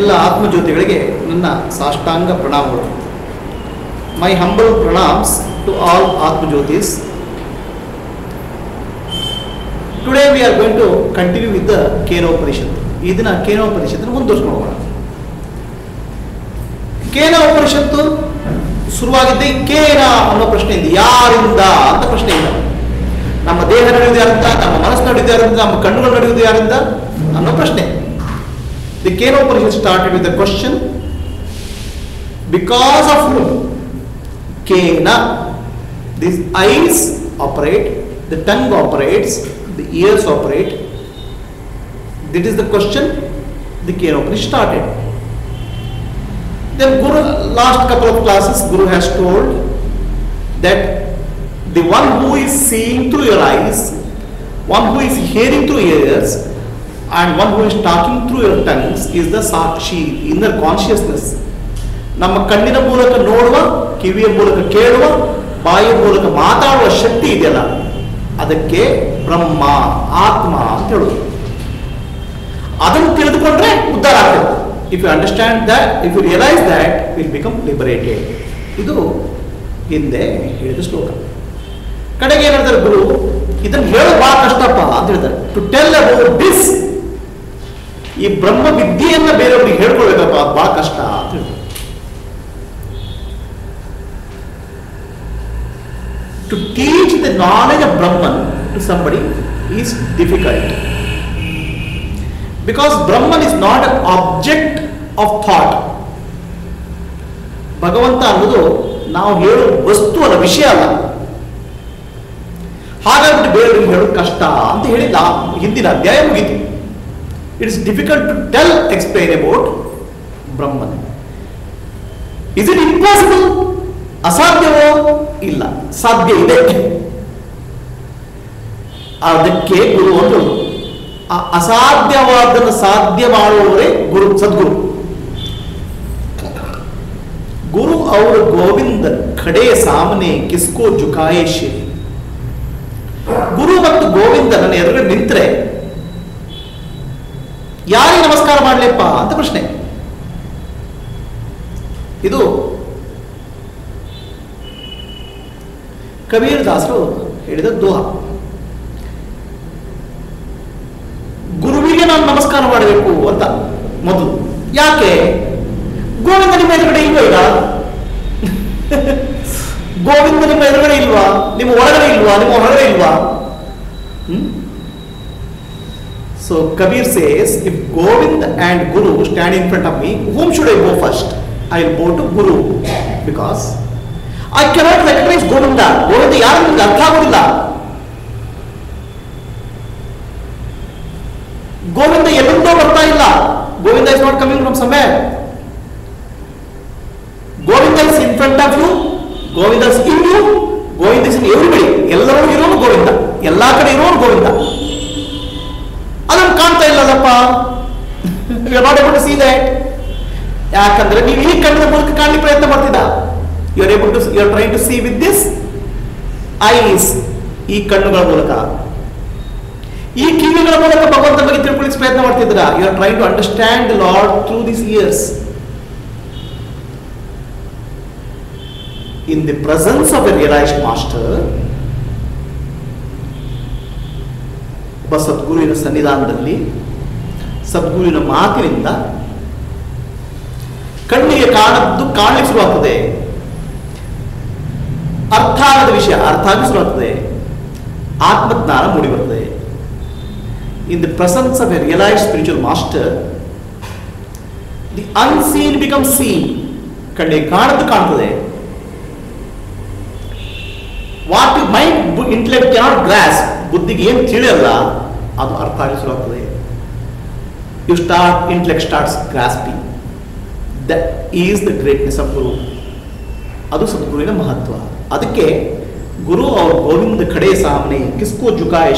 ಎಲ್ಲ ಆತ್ಮಜ್ಯೋತಿಗಳಿಗೆ ನನ್ನ ಸಾಷ್ಟಾಂಗ ಪ್ರಣಾಮಗಳು. My humble pranams to all Atmajyotis. Today we are going to continue with the Kenopanishad. ಈ ದಿನ ಕೇನೋಪನಿಷತ್ತನ್ನು ಮುಂದುವರಿಸ್ಕೊಂಡು ಹೋಗೋಣ. ಕೇನೋಪನಿಷತ್ತು ಶುರುವಾಗಿದ್ದೆ ಕೇನ ಅನ್ನೋ ಪ್ರಶ್ನೆಯಿಂದ, ಯಾರಿಂದ ಅಂತ ಪ್ರಶ್ನೆ ಇಲ್ಲ. ನಮ್ಮ ದೇಹ ನಡೆಯುವುದು ಯಾರಿಂದ, ನಮ್ಮ ಮನಸ್ಸು ನಡೆಯುವುದು ಯಾರಿಂದ, ನಮ್ಮ ಕಣ್ಣುಗಳು ನಡೆಯುವುದು ಯಾರಿಂದ ಅನ್ನೋ ಪ್ರಶ್ನೆ. The Kenopanishad started with the question, because of whom Kena, these eyes operate, the tongue operates, the ears operate. That is the question the Kenopanishad started. Then Guru, last couple of classes, Guru has told that the one who is seeing through your eyes, one who is hearing through your ears, and one who is talking through your tongues is the Sakshi, inner consciousness. ನಮ್ಮ ಕಣ್ಣಿನ ಮೂಲಕ ನೋಡುವ, ಕಿವಿಯ ಮೂಲಕ ಕೇಳುವ, ಬಾಯಿಯ ಮೂಲಕ ಮಾತಾಡುವ ಶಕ್ತಿ ಇದೆಯಲ್ಲ, ಅದಕ್ಕೆ ಬ್ರಹ್ಮ, ಆತ್ಮ ಅಂತ ಹೇಳುದು. ಅದನ್ನು ತಿಳಿದುಕೊಂಡ್ರೆ ಉದ್ಧಾರ ಆಗ್ತದೆ. If you understand that, if you realise that, will become liberated. ಇದು ಹಿಂದೆ ಹೇಳಿದ ಶ್ಲೋಕ. ಕಡೆಗೆ ಏನ್ ಹೇಳ್ತಾರೆ ಗುರು, ಇದನ್ನು ಹೇಳೋದು ಬಹಳ ಕಷ್ಟಪ್ಪ ಅಂತ ಹೇಳ್ತಾರೆ. ಟು ಟೆಲ್ ಅಬೌಟ್ ದಿಸ್, ಈ ಬ್ರಹ್ಮ ವಿದ್ಯೆಯನ್ನ ಬೇರೆಯವ್ರಿಗೆ ಹೇಳ್ಕೊಳ್ಬೇಕಪ್ಪ, ಬಹಳ ಕಷ್ಟ ಅಂತ ಹೇಳ್ತಾರೆ. To teach the knowledge of Brahman to somebody is difficult, because Brahman is not an object of thought. ಭಗವಂತ ಅನ್ನೋದು ನಾವು ಹೇಳೋ ವಸ್ತು ಅಲ್ಲ, ವಿಷಯ ಅಲ್ಲ. ಹಾಗಾಗಿ ಬೇರೆಯವ್ರಿಗೆ ಹೇಳೋದು ಕಷ್ಟ ಅಂತ ಹೇಳಿಲ್ಲ. ಹಿಂದಿನ ಅಧ್ಯಾಯ ಮುಗಿತು. It is difficult to explain about Brahman. Is it impossible? ಅಸಾಧ್ಯವೋ? ಇಲ್ಲ, ಸಾಧ್ಯ ಇದೆ. ಅದಕ್ಕೆ ಗುರು ಒಂದು ಅಸಾಧ್ಯವಾದನ್ನು ಸಾಧ್ಯ ಮಾಡುವವರೇ ಗುರು, ಸದ್ಗುರು. ಗುರು ಅವರು ಗೋವಿಂದ ಖಡೆ ಸಾಮನೆ ಕಿಸ್ಕೋ ಜುಕಾಯೇ ಶೇ. ಗುರು ಮತ್ತು ಗೋವಿಂದ ನನ್ನ ಎದುರುಗಡೆ ನಿಂತರೆ ಯಾರಿಗೆ ನಮಸ್ಕಾರ ಮಾಡಲಿಪ್ಪ ಅಂತ ಪ್ರಶ್ನೆ. ಇದು ಕಬೀರ್ ದಾಸರು ಹೇಳಿದ ದೋಹ. ಗುರುವಿಗೆ ನಾನು ನಮಸ್ಕಾರ ಮಾಡಬೇಕು ಅಂತ ಮೊದಲು. ಯಾಕೆ? ಗೋವಿಂದ ನಿಮ್ಮ ಎದುರುಗಡೆ ಇಲ್ವಾ? ಈಗ ಗೋವಿಂದ ನಿಮ್ಮ ಎದುರುಗಡೆ ಇಲ್ವಾ? ನಿಮ್ಮ ಒಳಗಡೆ ಇಲ್ವಾ? ನಿಮ್ಮ ಹೊರಗಡೆ ಇಲ್ವಾ? So Kabir says, if Govind and Guru stand in front of me, whom should I go first? I will go to Guru, because I cannot recognize Govinda. Govinda ಯಾರು ನನಗೆ ಅರ್ಥ ಆಗೋದಿಲ್ಲ. ಗೋವಿಂದ ಎಲ್ಲಿಂದೋ ಬರ್ತಾ ಇಲ್ಲ. Govinda is not coming from somewhere. Govinda is in front of you. Govinda is in you. Govinda is in everybody. ಎಲ್ಲರೂ ಇರೋನು ಗೋವಿಂದ, ಎಲ್ಲಾ ಕಡೆ ಇರೋನು ಗೋವಿಂದ. ಅದನ್ನು ಕಾಣ್ತಾ ಇಲ್ಲದಪ್ಪ. Not able to see that. ಯಾಕಂದ್ರೆ ನೀವು ಈ ಕಣ್ಣಿನ ಮೂಲಕ ಕಾಣಲಿಕ್ಕೆ ಪ್ರಯತ್ನ ಮಾಡ್ತಿದ್ದ. You are trying to see with this eyes, ಈ ಕಣ್ಣುಗಳ ಮೂಲಕ. ಈ ಕಿವಿಗಳ ಮೂಲಕ ಭಗವಂತ ಬಗ್ಗೆ ತಿಳ್ಕೊಳ್ಳಿಕ್ಕೆ ಪ್ರಯತ್ನ ಮಾಡ್ತಿದ್ರ. You are trying to understand the lord through this years. In the presence of a realised master, ಒಬ್ಬ ಸದ್ಗುರುವಿನ ಸನ್ನಿಧಾನದಲ್ಲಿ, ಸದ್ಗುರುವಿನ ಮಾತಿನಿಂದ ಕಣ್ಣಿಗೆ ಕಾಣದ್ದು ಕಾಣಲಿಕ್ಕೆ ಶುರುವಾಗ್ತದೆ. ಅರ್ಥ ಆಗದ ವಿಷಯ ಅರ್ಥ ಆಗಿ ಶುರುವಾಗ್ತದೆ. ಆತ್ಮಜ್ಞಾನ ಮೂಡಿ ಬರ್ತದೆ. In the presence of a realised spiritual master, the unseen become seen. ಕಣ್ಣಿಗೆ ಕಾಣದ್ದು ಕಾಣ್ತದೆ. What mind intellect cannot grasp, ಬುದ್ಧಿಗೆ ಏನು ತಿಳಿಯಲ್ಲ, ಅದು ಅರ್ಥ ಆಗಿ ಶುರುವಾಗ್ತದೆ. Intellect starts grasping. That is the greatness of guru. ಅದು ಸದ್ಗುರುವಿನ ಮಹತ್ವ. ಅದಕ್ಕೆ ಗುರು ಅವ್ರ ಗೋವಿಂದ ಖಡೆ ಸಾಮನೆ ಕಿಸ್ಕೋ ಜುಕಾಯೇ